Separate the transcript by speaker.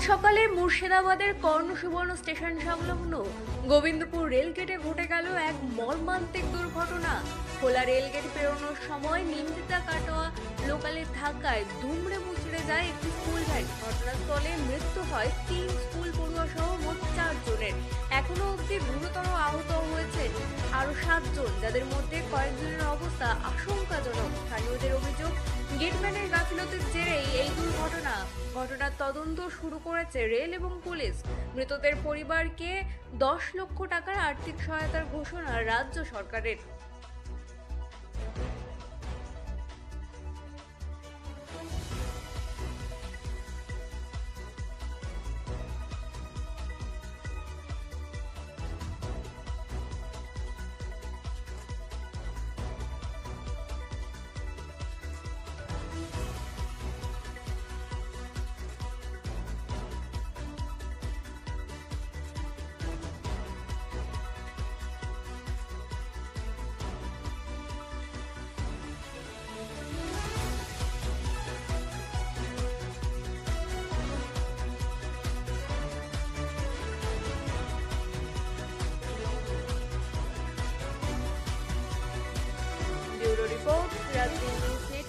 Speaker 1: সকালে মুর্শিদাবাদের কর্ণসুবর্ণ স্টেশন সংলগ্ন গোবিন্দপুর রেলগেটে ঘটে গেল এক মর্মান্তিক দুর্ঘটনা। খোলা রেলগেট পেরোনোর সময় নিমতিতা কাটোয়া লোকালের ধাক্কায় দুমড়ে মুচড়ে যায় একটি স্কুল ভ্যান। ঘটনাস্থলে মৃত্যু হয় 3 স্কুল পড়ুয়া সহ মোট 4 জনের। এখনো অবধি গুরুতর আহত হয়েছে আরো 7 জন, যাদের মধ্যে কয়েকজনের অবস্থা আশঙ্কাজনক। স্থানীয়দের অভিযোগ, গেটম্যানের গাফিলতির জেরেই এই ঘটনার তদন্ত শুরু করেছে রেল এবং পুলিশ। মৃতদের পরিবারকে 10 লক্ষ টাকার আর্থিক সহায়তার ঘোষণা রাজ্য সরকারের।